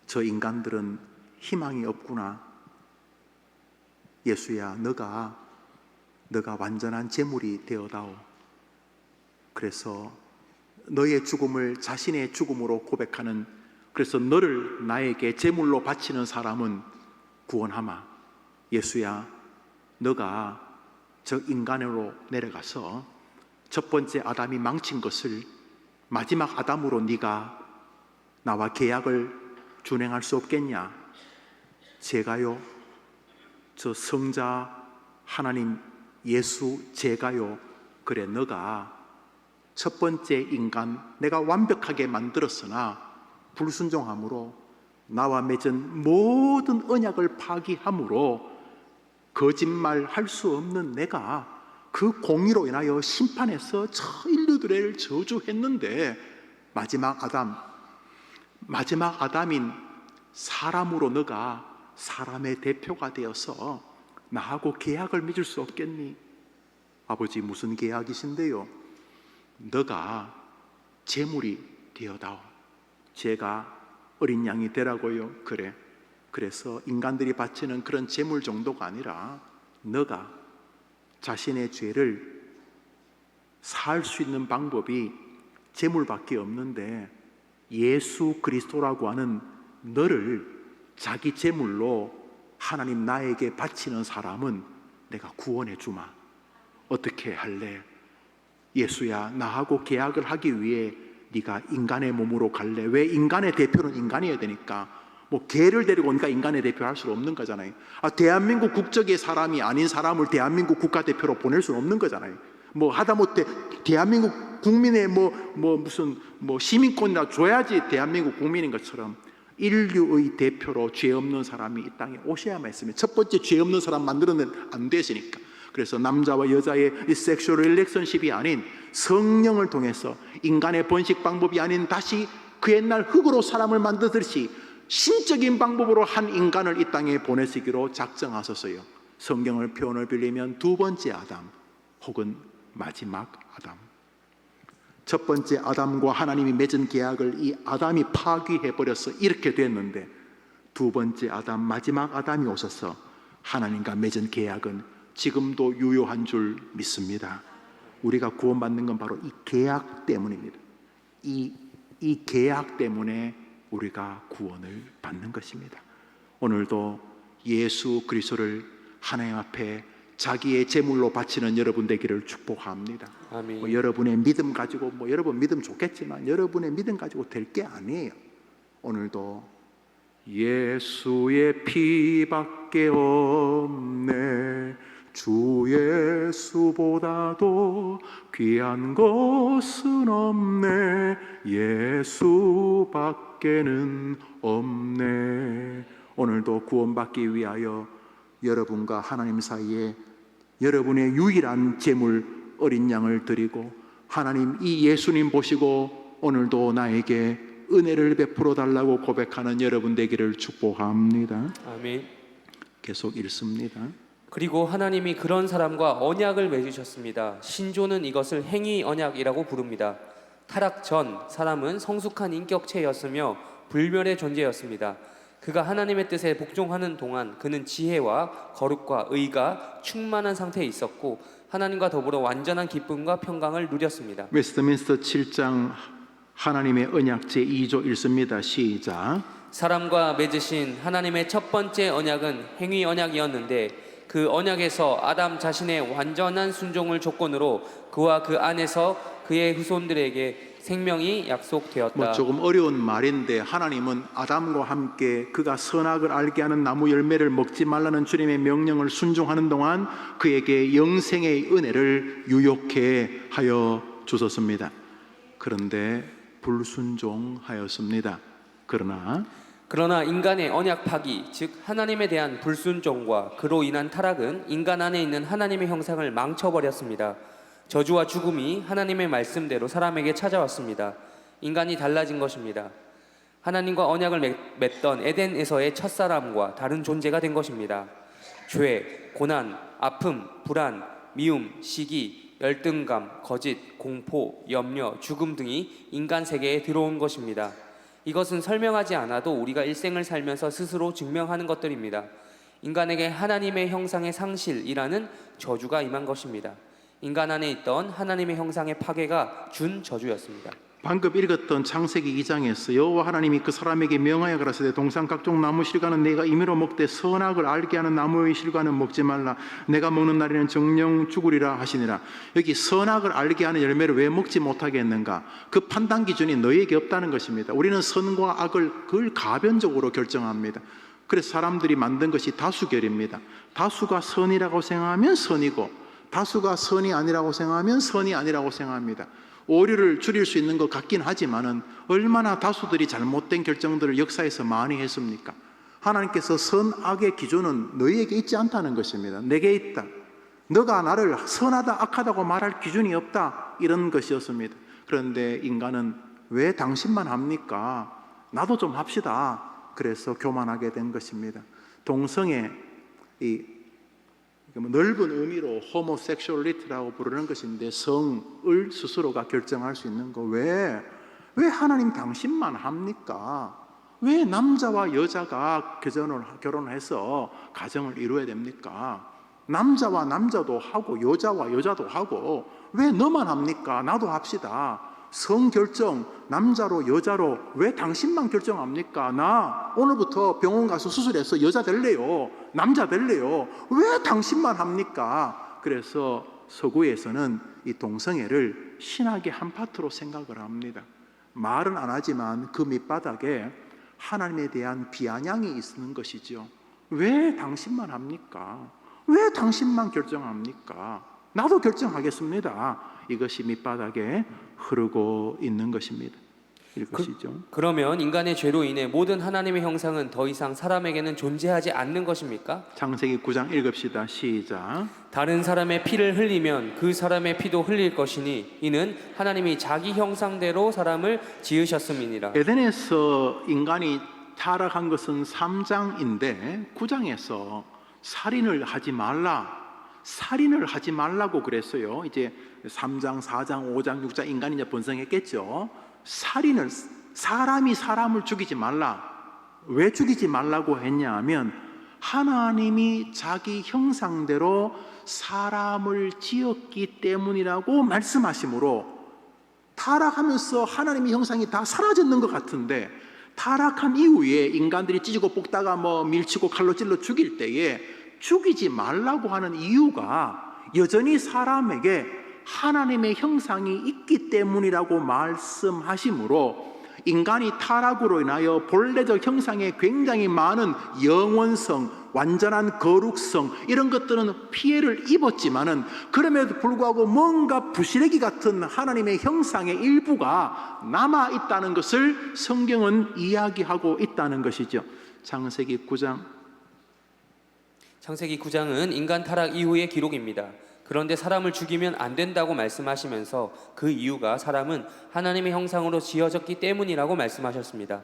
저 인간들은 희망이 없구나. 예수야, 너가 완전한 제물이 되어다오. 그래서 너의 죽음을 자신의 죽음으로 고백하는, 그래서 너를 나에게 제물로 바치는 사람은 구원하마. 예수야, 너가 저 인간으로 내려가서 첫 번째 아담이 망친 것을 마지막 아담으로 네가 나와 계약을 준행할 수 없겠냐? 제가요, 저 성자 하나님 예수 제가요, 그래 너가 첫 번째 인간 내가 완벽하게 만들었으나 불순종함으로 나와 맺은 모든 언약을 파기함으로 거짓말 할 수 없는 내가 그 공의로 인하여 심판해서 저 인류들을 저주했는데, 마지막 아담인 사람으로 너가 사람의 대표가 되어서 나하고 계약을 맺을 수 없겠니? 아버지, 무슨 계약이신데요? 너가 제물이 되어다오. 제가 어린 양이 되라고요. 그래. 그래서 인간들이 바치는 그런 제물 정도가 아니라 너가 자신의 죄를 사할 수 있는 방법이 제물밖에 없는데, 예수 그리스도라고 하는 너를 자기 제물로 하나님 나에게 바치는 사람은 내가 구원해 주마. 어떻게 할래? 예수야, 나하고 계약을 하기 위해 네가 인간의 몸으로 갈래? 왜? 인간의 대표는 인간이어야 되니까. 개를 데리고 오니까 인간의 대표 할 수 없는 거잖아요. 대한민국 국적의 사람이 아닌 사람을 대한민국 국가대표로 보낼 수는 없는 거잖아요. 하다못해 대한민국 국민의 무슨 시민권이라 줘야지 대한민국 국민인 것처럼 인류의 대표로 죄 없는 사람이 이 땅에 오셔야만 했습니다. 첫 번째 죄 없는 사람 만들어내면 안 되시니까. 그래서 남자와 여자의 이 섹슈얼 릴렉션십이 아닌 성령을 통해서 인간의 번식 방법이 아닌 다시 그 옛날 흙으로 사람을 만드듯이 신적인 방법으로 한 인간을 이 땅에 보내시기로 작정하셨어요. 성경을 표현을 빌리면 두 번째 아담 혹은 마지막 아담. 첫 번째 아담과 하나님이 맺은 계약을 이 아담이 파기해버려서 이렇게 됐는데, 두 번째 아담, 마지막 아담이 오셔서 하나님과 맺은 계약은 지금도 유효한 줄 믿습니다. 우리가 구원받는 건 바로 이 계약 때문입니다. 이 계약 때문에 우리가 구원을 받는 것입니다. 오늘도 예수 그리스도를 하나님 앞에 자기의 제물로 바치는 여러분 되기를 축복합니다. 아멘. 여러분의 믿음 가지고 여러분 믿음 좋겠지만 여러분의 믿음 가지고 될 게 아니에요. 오늘도 예수의 피밖에 없네, 주 예수보다도 귀한 것은 없네, 예수밖에는 없네. 오늘도 구원받기 위하여 여러분과 하나님 사이에 여러분의 유일한 제물 어린 양을 드리고, 하나님 이 예수님 보시고 오늘도 나에게 은혜를 베풀어 달라고 고백하는 여러분 되기를 축복합니다. 아멘. 계속 읽습니다. 그리고 하나님이 그런 사람과 언약을 맺으셨습니다. 신조는 이것을 행위 언약이라고 부릅니다. 타락 전 사람은 성숙한 인격체였으며 불멸의 존재였습니다. 그가 하나님의 뜻에 복종하는 동안 그는 지혜와 거룩과 의가 충만한 상태에 있었고 하나님과 더불어 완전한 기쁨과 평강을 누렸습니다. 웨스트민스터 7장 하나님의 언약 제2조 읽습니다. 시작. 사람과 맺으신 하나님의 첫 번째 언약은 행위 언약이었는데 그 언약에서 아담 자신의 완전한 순종을 조건으로 그와 그 안에서 그의 후손들에게 생명이 약속되었다. 조금 어려운 말인데, 하나님은 아담과 함께 그가 선악을 알게 하는 나무 열매를 먹지 말라는 주님의 명령을 순종하는 동안 그에게 영생의 은혜를 유혹해 하여 주셨습니다. 그런데 불순종하였습니다. 그러나 인간의 언약 파기, 즉 하나님에 대한 불순종과 그로 인한 타락은 인간 안에 있는 하나님의 형상을 망쳐버렸습니다. 저주와 죽음이 하나님의 말씀대로 사람에게 찾아왔습니다. 인간이 달라진 것입니다. 하나님과 언약을 맺던 에덴에서의 첫사람과 다른 존재가 된 것입니다. 죄, 고난, 아픔, 불안, 미움, 시기, 열등감, 거짓, 공포, 염려, 죽음 등이 인간 세계에 들어온 것입니다. 이것은 설명하지 않아도 우리가 일생을 살면서 스스로 증명하는 것들입니다. 인간에게 하나님의 형상의 상실이라는 저주가 임한 것입니다. 인간 안에 있던 하나님의 형상의 파괴가 준 저주였습니다. 방금 읽었던 창세기 2장에서 여호와 하나님이 그 사람에게 명하여 가라사대 동산 각종 나무 실과는 내가 임의로 먹되 선악을 알게 하는 나무의 실과는 먹지 말라, 내가 먹는 날에는 정령 죽으리라 하시니라. 여기 선악을 알게 하는 열매를 왜 먹지 못하게 했는가? 그 판단 기준이 너에게 없다는 것입니다. 우리는 선과 악을 그걸 가변적으로 결정합니다. 그래서 사람들이 만든 것이 다수결입니다. 다수가 선이라고 생각하면 선이고 다수가 선이 아니라고 생각하면 선이 아니라고 생각합니다. 오류를 줄일 수 있는 것 같긴 하지만은 얼마나 다수들이 잘못된 결정들을 역사에서 많이 했습니까? 하나님께서 선악의 기준은 너희에게 있지 않다는 것입니다. 내게 있다. 너가 나를 선하다 악하다고 말할 기준이 없다, 이런 것이었습니다. 그런데 인간은 왜 당신만 합니까? 나도 좀 합시다. 그래서 교만하게 된 것입니다. 동성애, 넓은 의미로 호모섹슈얼리티라고 부르는 것인데, 성을 스스로가 결정할 수 있는 거 왜 하나님 당신만 합니까? 왜 남자와 여자가 결혼해서 가정을 이루어야 됩니까? 남자와 남자도 하고 여자와 여자도 하고 왜 너만 합니까? 나도 합시다. 성결정, 남자로 여자로 왜 당신만 결정합니까? 나 오늘부터 병원 가서 수술해서 여자 될래요, 남자 될래요. 왜 당신만 합니까? 그래서 서구에서는 이 동성애를 신학의 한 파트로 생각을 합니다. 말은 안 하지만 그 밑바닥에 하나님에 대한 비아냥이 있는 것이죠. 왜 당신만 합니까? 왜 당신만 결정합니까? 나도 결정하겠습니다. 이것이 밑바닥에 흐르고 있는 것입니다. 읽으시죠. 그러면 인간의 죄로 인해 모든 하나님의 형상은 더 이상 사람에게는 존재하지 않는 것입니까? 창세기 9장 읽읍시다. 시작. 다른 사람의 피를 흘리면 그 사람의 피도 흘릴 것이니 이는 하나님이 자기 형상대로 사람을 지으셨음이니라. 에덴에서 인간이 타락한 것은 3장인데 9장에서 살인을 하지 말라고 그랬어요. 이제 3장, 4장, 5장, 6장 인간이 이제 번성했겠죠. 사람이 사람을 죽이지 말라. 왜 죽이지 말라고 했냐 하면 하나님이 자기 형상대로 사람을 지었기 때문이라고 말씀하시므로, 타락하면서 하나님의 형상이 다 사라졌는 것 같은데 타락한 이후에 인간들이 찢고 볶다가 밀치고 칼로 찔러 죽일 때에 죽이지 말라고 하는 이유가 여전히 사람에게 하나님의 형상이 있기 때문이라고 말씀하시므로, 인간이 타락으로 인하여 본래적 형상에 굉장히 많은 영원성, 완전한 거룩성, 이런 것들은 피해를 입었지만은 그럼에도 불구하고 뭔가 부시래기 같은 하나님의 형상의 일부가 남아 있다는 것을 성경은 이야기하고 있다는 것이죠. 창세기 9장은 인간 타락 이후의 기록입니다. 그런데 사람을 죽이면 안 된다고 말씀하시면서 그 이유가 사람은 하나님의 형상으로 지어졌기 때문이라고 말씀하셨습니다.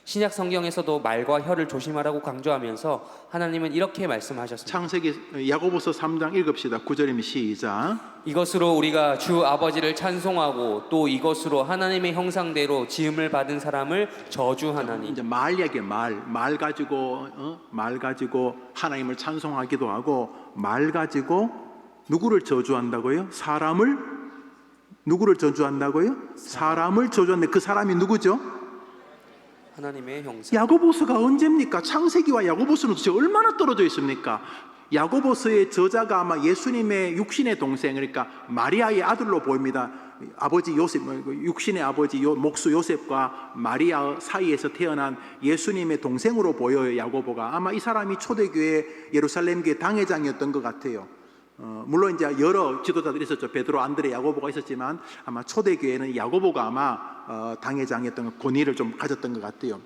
신약 성경에서도 말과 혀를 조심하라고 강조하면서 하나님은 이렇게 말씀하셨습니다. 창세기 야고보서 3장 읽읍시다. 9절이면 시작. 이것으로 우리가 주 아버지를 찬송하고 또 이것으로 하나님의 형상대로 지음을 받은 사람을 저주하나니. 이제 말 이야기에 말 가지고 하나님을 찬송하기도 하고, 말 가지고 누구를 저주한다고요? 누구를 저주한다고요? 사람을 저주하는데 그 사람이 누구죠? 하나님의 형상. 야고보서가 언제입니까? 창세기와 야고보서는 도대체 얼마나 떨어져 있습니까? 야고보서의 저자가 아마 예수님의 육신의 동생, 그러니까 마리아의 아들로 보입니다. 아버지 요셉, 육신의 아버지 목수 요셉과 마리아 사이에서 태어난 예수님의 동생으로 보여요. 야고보가 아마 이 사람이 초대교회 예루살렘 교회 당회장이었던 것 같아요. 물론 이제 여러 지도자들이 있었죠. 베드로, 안드레, 야고보가 있었지만 아마 초대교회는 야고보가 아마 당회장이었던 권위를 좀 가졌던 것 같아요.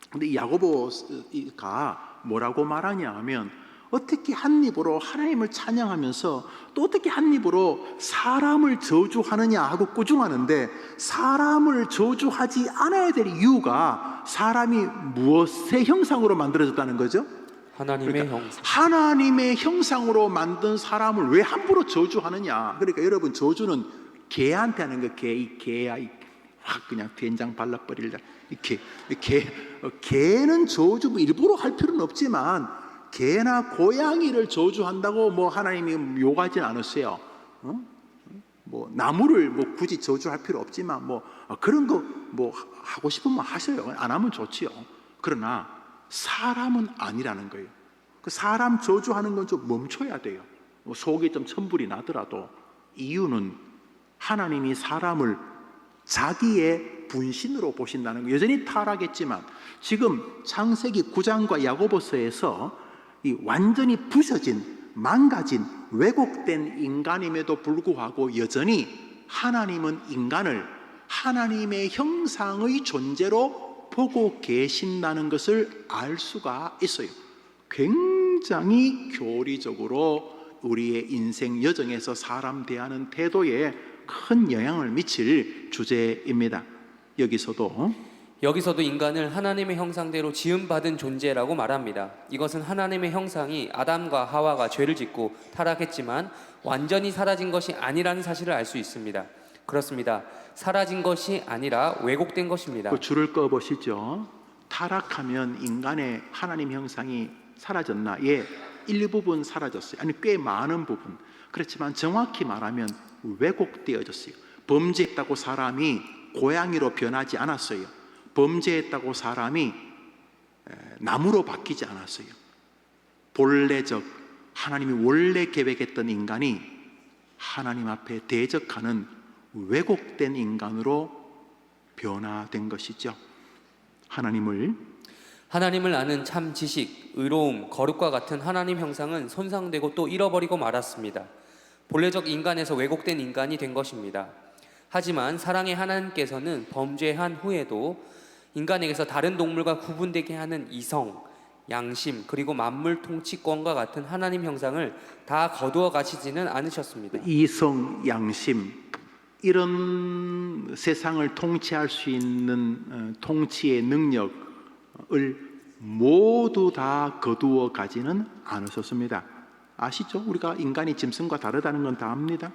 근데 이 야고보가 뭐라고 말하냐 하면, 어떻게 한 입으로 하나님을 찬양하면서 또 어떻게 한 입으로 사람을 저주하느냐 하고 꾸중하는데, 사람을 저주하지 않아야 될 이유가 사람이 무엇의 형상으로 만들어졌다는 거죠? 하나님의 형상. 하나님의 형상으로 만든 사람을 왜 함부로 저주하느냐? 그러니까 여러분, 저주는 개한테 하는 거. 이 개야, 확 그냥 된장 발라버릴다. 개는 저주 일부러 할 필요는 없지만, 개나 고양이를 저주한다고 하나님이 욕하진 않으세요. 나무를 굳이 저주할 필요 없지만 그런 거 하고 싶으면 하셔요. 안 하면 좋지요. 그러나 사람은 아니라는 거예요. 그 사람 저주하는 건 좀 멈춰야 돼요. 속이 좀 천불이 나더라도. 이유는 하나님이 사람을 자기의 분신으로 보신다는 거예요. 여전히 타락했지만 지금 창세기 9장과 야고보서에서 이 완전히 부서진, 망가진, 왜곡된 인간임에도 불구하고 여전히 하나님은 인간을 하나님의 형상의 존재로 보고 계신다는 것을 알 수가 있어요. 굉장히 교리적으로 우리의 인생 여정에서 사람 대하는 태도에 큰 영향을 미칠 주제입니다. 여기서도 인간을 하나님의 형상대로 지음받은 존재라고 말합니다. 이것은 하나님의 형상이 아담과 하와가 죄를 짓고 타락했지만 완전히 사라진 것이 아니라는 사실을 알 수 있습니다. 그렇습니다. 사라진 것이 아니라 왜곡된 것입니다. 그 줄을 꺼보시죠. 타락하면 인간의 하나님 형상이 사라졌나? 예, 일부분 사라졌어요. 아니, 꽤 많은 부분. 그렇지만 정확히 말하면 왜곡되어졌어요. 범죄했다고 사람이 고양이로 변하지 않았어요. 범죄했다고 사람이 나무로 바뀌지 않았어요. 본래적 하나님이 원래 계획했던 인간이 하나님 앞에 대적하는 왜곡된 인간으로 변화된 것이죠. 하나님을 아는 참 지식, 의로움, 거룩과 같은 하나님 형상은 손상되고 또 잃어버리고 말았습니다. 본래적 인간에서 왜곡된 인간이 된 것입니다. 하지만 사랑의 하나님께서는 범죄한 후에도 인간에게서 다른 동물과 구분되게 하는 이성, 양심, 그리고 만물 통치권과 같은 하나님 형상을 다 거두어 가시지는 않으셨습니다. 이성, 양심 이런 세상을 통치할 수 있는 통치의 능력을 모두 다 거두어 가지는 않으셨습니다. 아시죠? 우리가 인간이 짐승과 다르다는 건 다 압니다.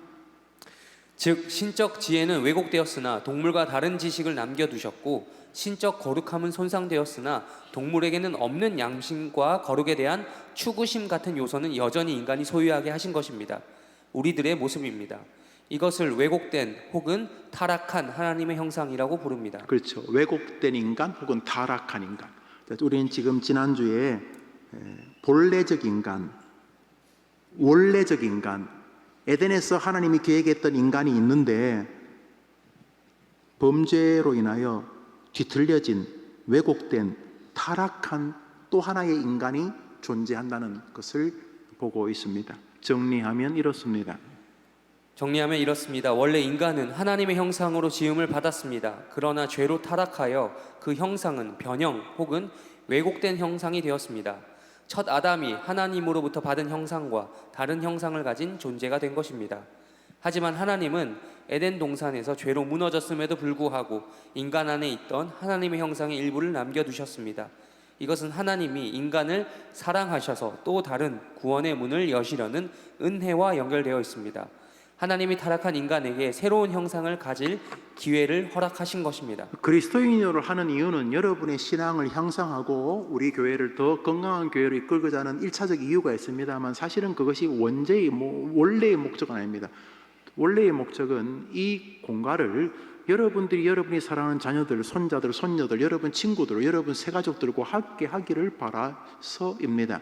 즉 신적 지혜는 왜곡되었으나 동물과 다른 지식을 남겨두셨고, 신적 거룩함은 손상되었으나 동물에게는 없는 양심과 거룩에 대한 추구심 같은 요소는 여전히 인간이 소유하게 하신 것입니다. 우리들의 모습입니다. 이것을 왜곡된 혹은 타락한 하나님의 형상이라고 부릅니다. 그렇죠. 왜곡된 인간 혹은 타락한 인간. 우리는 지금 지난주에 본래적 인간, 원래적 인간, 에덴에서 하나님이 계획했던 인간이 있는데 범죄로 인하여 뒤틀려진 왜곡된 타락한 또 하나의 인간이 존재한다는 것을 보고 있습니다. 정리하면 이렇습니다. 원래 인간은 하나님의 형상으로 지음을 받았습니다. 그러나 죄로 타락하여 그 형상은 변형 혹은 왜곡된 형상이 되었습니다. 첫 아담이 하나님으로부터 받은 형상과 다른 형상을 가진 존재가 된 것입니다. 하지만 하나님은 에덴 동산에서 죄로 무너졌음에도 불구하고 인간 안에 있던 하나님의 형상의 일부를 남겨두셨습니다. 이것은 하나님이 인간을 사랑하셔서 또 다른 구원의 문을 여시려는 은혜와 연결되어 있습니다. 하나님이 타락한 인간에게 새로운 형상을 가질 기회를 허락하신 것입니다. 그리스도인으로 하는 이유는 여러분의 신앙을 향상하고 우리 교회를 더 건강한 교회로 이끌고자 하는 1차적 이유가 있습니다만 사실은 그것이 원래의 목적은 아닙니다. 원래의 목적은 이 공간을 여러분이 사랑하는 자녀들, 손자들, 손녀들, 여러분 친구들, 여러분 새가족들과 함께 하기를 바라서입니다.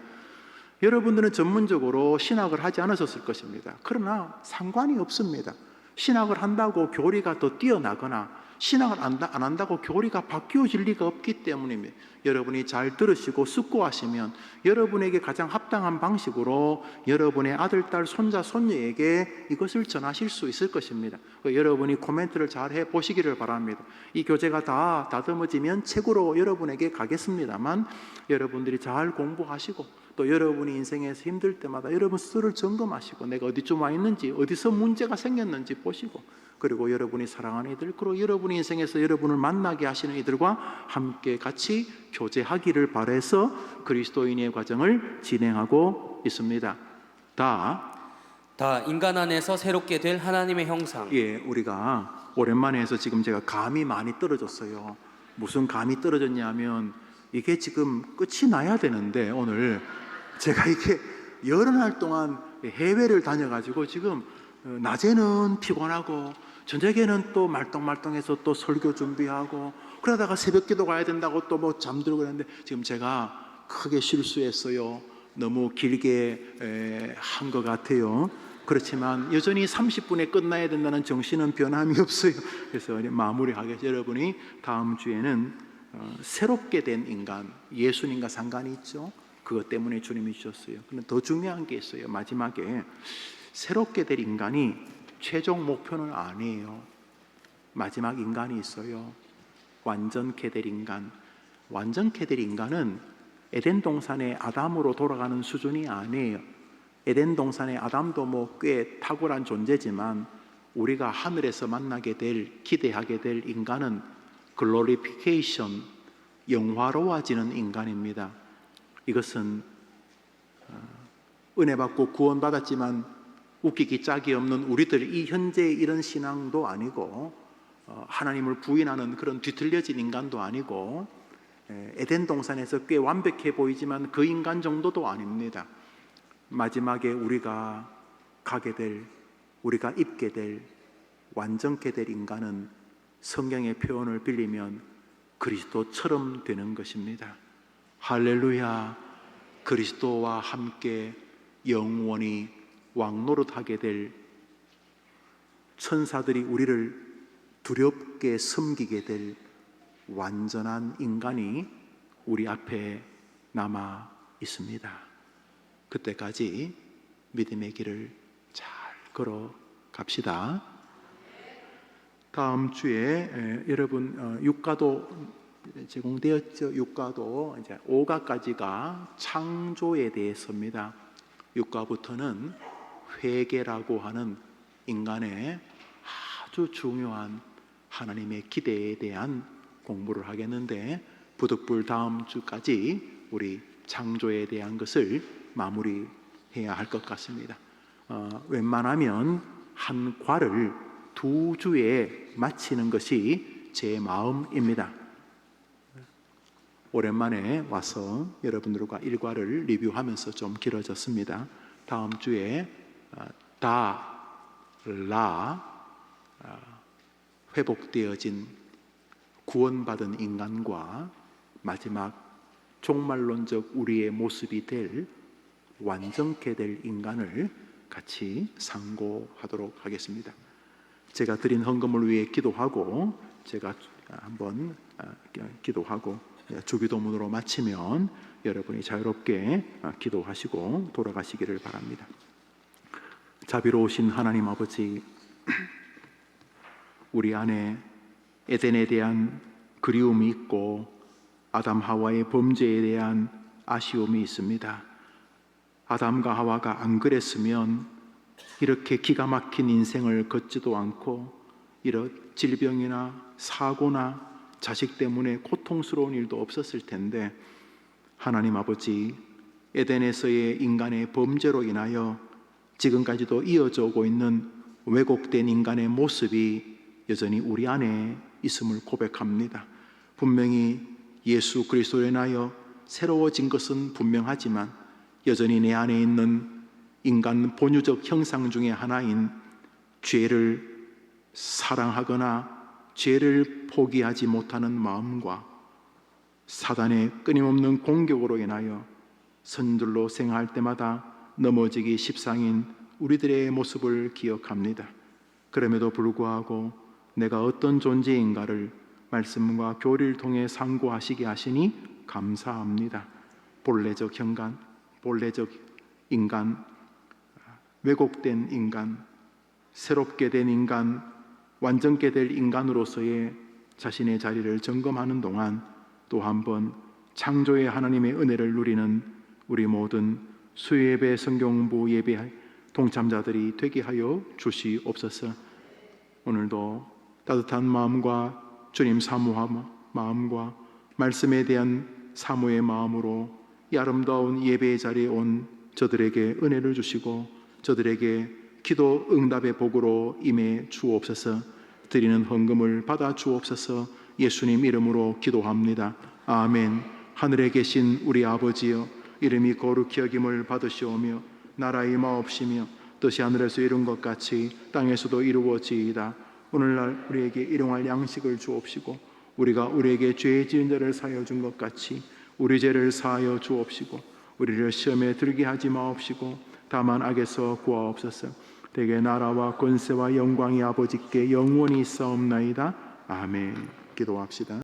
여러분들은 전문적으로 신학을 하지 않으셨을 것입니다. 그러나 상관이 없습니다. 신학을 한다고 교리가 더 뛰어나거나 신학을 안 한다고 교리가 바뀌어질 리가 없기 때문입니다. 여러분이 잘 들으시고 숙고하시면 여러분에게 가장 합당한 방식으로 여러분의 아들, 딸, 손자, 손녀에게 이것을 전하실 수 있을 것입니다. 여러분이 코멘트를 잘 해보시기를 바랍니다. 이 교재가 다 다듬어지면 책으로 여러분에게 가겠습니다만 여러분들이 잘 공부하시고 또 여러분이 인생에서 힘들 때마다 여러분 스스로를 점검하시고 내가 어디쯤 와 있는지 어디서 문제가 생겼는지 보시고 그리고 여러분이 사랑하는 이들 그리고 여러분이 인생에서 여러분을 만나게 하시는 이들과 함께 같이 교제하기를 바라서 그리스도인의 과정을 진행하고 있습니다. 다 인간 안에서 새롭게 될 하나님의 형상. 우리가 오랜만에 해서 지금 제가 감이 많이 떨어졌어요. 무슨 감이 떨어졌냐면 이게 지금 끝이 나야 되는데 오늘 제가 이게 여러 날 동안 해외를 다녀가지고 지금 낮에는 피곤하고 저녁에는 또 말똥말똥해서 또 설교 준비하고 그러다가 새벽기도 가야 된다고 또 뭐 잠들고 그랬는데 지금 제가 크게 실수했어요. 너무 길게 한 것 같아요. 그렇지만 여전히 30분에 끝나야 된다는 정신은 변함이 없어요. 그래서 마무리하겠습니다. 여러분이 다음 주에는 새롭게 된 인간, 예수님과 상관이 있죠. 그것 때문에 주님이 주셨어요. 그런데 더 중요한 게 있어요. 마지막에 새롭게 될 인간이 최종 목표는 아니에요. 마지막 인간이 있어요. 완전케 될 인간. 완전케 될 인간은 에덴 동산의 아담으로 돌아가는 수준이 아니에요. 에덴 동산의 아담도 꽤 탁월한 존재지만 우리가 하늘에서 만나게 될, 기대하게 될 인간은 글로리피케이션, 영화로워지는 인간입니다. 이것은 은혜 받고 구원 받았지만 웃기기 짝이 없는 우리들 이 현재의 이런 신앙도 아니고 하나님을 부인하는 그런 뒤틀려진 인간도 아니고 에덴 동산에서 꽤 완벽해 보이지만 그 인간 정도도 아닙니다. 마지막에 우리가 가게 될, 우리가 입게 될, 완전케 될 인간은 성경의 표현을 빌리면 그리스도처럼 되는 것입니다. 할렐루야. 그리스도와 함께 영원히 왕노릇하게 될 천사들이 우리를 두렵게 섬기게 될 완전한 인간이 우리 앞에 남아 있습니다. 그때까지 믿음의 길을 잘 걸어 갑시다. 다음 주에 여러분 육가도 제공되었죠. 육가도 이제 5가까지가 창조에 대해서입니다. 6가부터는 회개라고 하는 인간의 아주 중요한 하나님의 기대에 대한 공부를 하겠는데, 부득불 다음 주까지 우리 창조에 대한 것을 마무리해야 할 것 같습니다. 웬만하면 한 과를 2주에 마치는 것이 제 마음입니다. 오랜만에 와서 여러분들과 일과를 리뷰하면서 좀 길어졌습니다. 다음 주에 회복되어진 구원받은 인간과 마지막 종말론적 우리의 모습이 될 완전케 될 인간을 같이 상고하도록 하겠습니다. 제가 드린 헌금을 위해 기도하고 제가 한번 기도하고 주기도문으로 마치면 여러분이 자유롭게 기도하시고 돌아가시기를 바랍니다. 자비로우신 하나님 아버지, 우리 안에 에덴에 대한 그리움이 있고 아담 하와의 범죄에 대한 아쉬움이 있습니다. 아담과 하와가 안 그랬으면 이렇게 기가 막힌 인생을 걷지도 않고 이런 질병이나 사고나 자식 때문에 고통스러운 일도 없었을 텐데, 하나님 아버지, 에덴에서의 인간의 범죄로 인하여 지금까지도 이어져 오고 있는 왜곡된 인간의 모습이 여전히 우리 안에 있음을 고백합니다. 분명히 예수 그리스도로 인하여 새로워진 것은 분명하지만 여전히 내 안에 있는 인간 본유적 형상 중에 하나인 죄를 사랑하거나 죄를 포기하지 못하는 마음과 사단의 끊임없는 공격으로 인하여 선들로 생활할 때마다 넘어지기 십상인 우리들의 모습을 기억합니다. 그럼에도 불구하고 내가 어떤 존재인가를 말씀과 교리를 통해 상고하시게 하시니 감사합니다. 본래적 인간, 왜곡된 인간, 새롭게 된 인간, 완전케 될 인간으로서의 자신의 자리를 점검하는 동안 또 한번 창조의 하나님의 은혜를 누리는 우리 모든 수요예배 성경공부 예배 동참자들이 되게 하여 주시옵소서. 오늘도 따뜻한 마음과 주님 사모한 마음과 말씀에 대한 사모의 마음으로 이 아름다운 예배의 자리에 온 저들에게 은혜를 주시고 저들에게 기도 응답의 복으로 임해 주옵소서. 드리는 헌금을 받아 주옵소서. 예수님 이름으로 기도합니다. 아멘. 하늘에 계신 우리 아버지여, 이름이 거룩히 여김을 받으시오며 나라의 임하옵시며 뜻이 하늘에서 이룬 것 같이 땅에서도 이루어지이다. 오늘날 우리에게 일용할 양식을 주옵시고 우리가 우리에게 죄 지은 자를 사하여 준 것 같이 우리 죄를 사하여 주옵시고 우리를 시험에 들게 하지 마옵시고 다만 악에서 구하옵소서. 대개 나라와 권세와 영광이 아버지께 영원히 있사옵나이다. 아멘. 기도합시다.